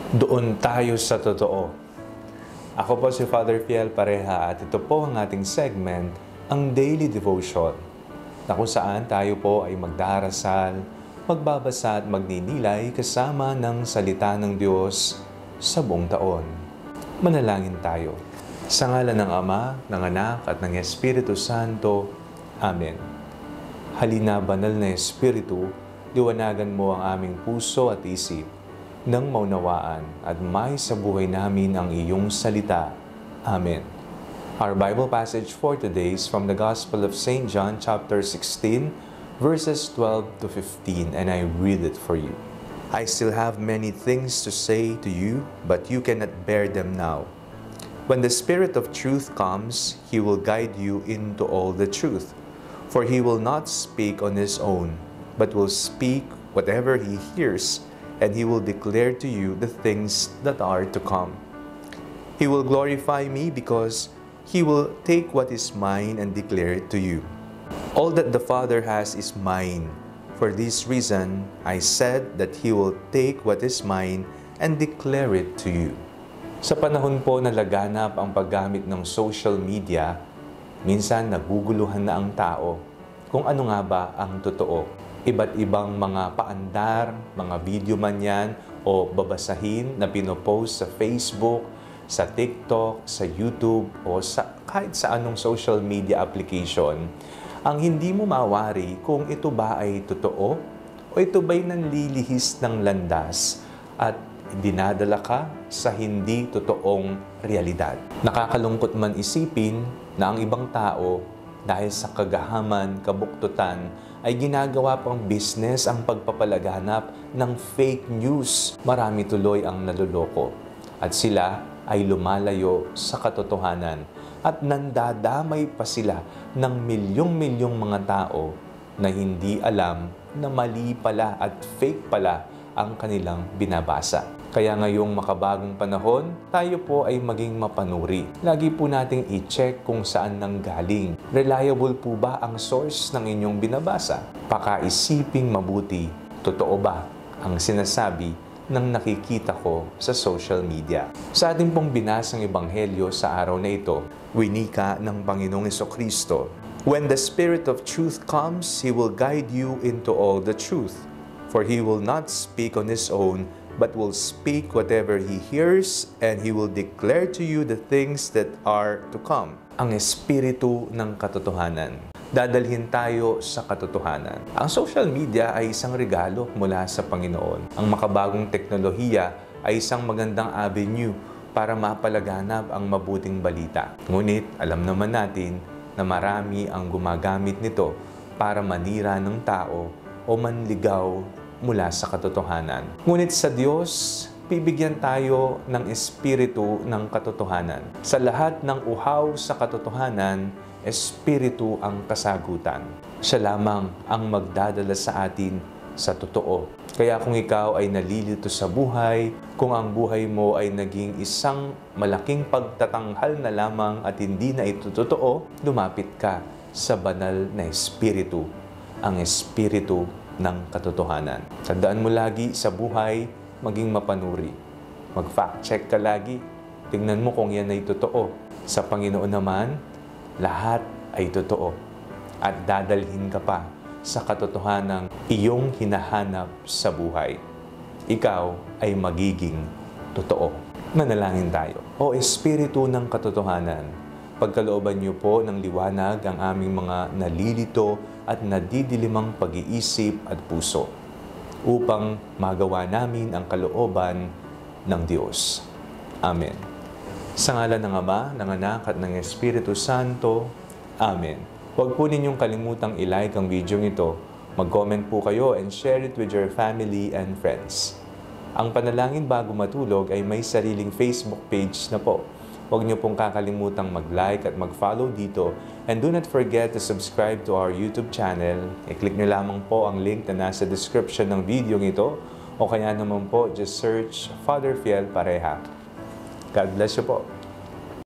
Doon tayo sa totoo. Ako po si Father Fiel Pareha at ito po ang ating segment, ang Daily Devotion, na kung saan tayo po ay magdarasal, magbabasa at magninilay kasama ng salita ng Diyos sa buong taon. Manalangin tayo. Sa ngalan ng Ama, ng Anak at ng Espiritu Santo. Amen. Halina, banal na Espiritu, liwanagan mo ang aming puso at isip nang maunawaan at may sa buhay namin ang iyong salita. Amen. Our Bible passage for today is from the Gospel of St. John, chapter 16, verses 12 to 15, and I read it for you. I still have many things to say to you, but you cannot bear them now. When the Spirit of truth comes, He will guide you into all the truth. For He will not speak on His own, but will speak whatever He hears, and He will declare to you the things that are to come. He will glorify me because He will take what is mine and declare it to you. All that the Father has is mine. For this reason, I said that He will take what is mine and declare it to you. Sa panahon po na laganap ang paggamit ng social media, minsan naguguluhan na ang tao kung ano nga ba ang totoo. Iba't ibang mga paandar, mga video man yan o babasahin na pinopost sa Facebook, sa TikTok, sa YouTube o kahit sa anong social media application, ang hindi mo mawari kung ito ba ay totoo o ito ba'y nanlilihis ng landas at dinadala ka sa hindi totoong realidad. Nakakalungkot man isipin na ang ibang tao dahil sa kagahaman, kabuktutan, ay ginagawa pang business ang pagpapalaganap ng fake news. Marami tuloy ang naluloko. At sila ay lumalayo sa katotohanan. At nandadamay pa sila ng milyong-milyong mga tao na hindi alam na mali pala at fake pala ang kanilang binabasa. Kaya ngayong makabagong panahon, tayo po ay maging mapanuri. Lagi po nating i-check kung saan nanggaling. Reliable po ba ang source ng inyong binabasa? Pakaisiping mabuti, totoo ba ang sinasabi ng nakikita ko sa social media? Sa ating pong binasang ebanghelyo sa araw na ito, winika ng Panginoong Jesucristo, "When the Spirit of truth comes, He will guide you into all the truth. For He will not speak on His own, but will speak whatever He hears, and He will declare to you the things that are to come." Ang Espiritu ng Katotohanan. Dadalhin tayo sa katotohanan. Ang social media ay isang regalo mula sa Panginoon. Ang makabagong teknolohiya ay isang magandang avenue para mapalaganap ang mabuting balita. Ngunit alam naman natin na marami ang gumagamit nito para manira ng tao o manligaw mula sa katotohanan. Ngunit sa Diyos, bibigyan tayo ng Espiritu ng katotohanan. Sa lahat ng uhaw sa katotohanan, Espiritu ang kasagutan. Siya lamang ang magdadala sa atin sa totoo. Kaya kung ikaw ay nalilito sa buhay, kung ang buhay mo ay naging isang malaking pagtatanghal na lamang at hindi na ito totoo, lumapit ka sa banal na Espiritu, ang Espiritu ng katotohanan. Tandaan mo lagi sa buhay, maging mapanuri. Mag-fact check ka lagi. Tingnan mo kung yan ay totoo. Sa Panginoon naman, lahat ay totoo. At dadalhin ka pa sa katotohanang iyong hinahanap sa buhay. Ikaw ay magiging totoo. Manalangin tayo. O Espiritu ng katotohanan, pagkalooban niyo po ng liwanag ang aming mga nalilito at nadidilimang pag-iisip at puso upang magawa namin ang kalooban ng Diyos. Amen. Sa ngalan ng Ama, ng Anak at ng Espiritu Santo. Amen. Huwag po ninyong kalimutang i-like ang video ito. Mag-comment po kayo and share it with your family and friends. Ang Panalangin Bago Matulog ay may sariling Facebook page na po. Huwag niyo pong kakalimutang mag-like at mag-follow dito. And do not forget to subscribe to our YouTube channel. I-click niyo lamang po ang link na nasa description ng video ito. O kaya naman po, just search Father Fiel Pareha. God bless you po.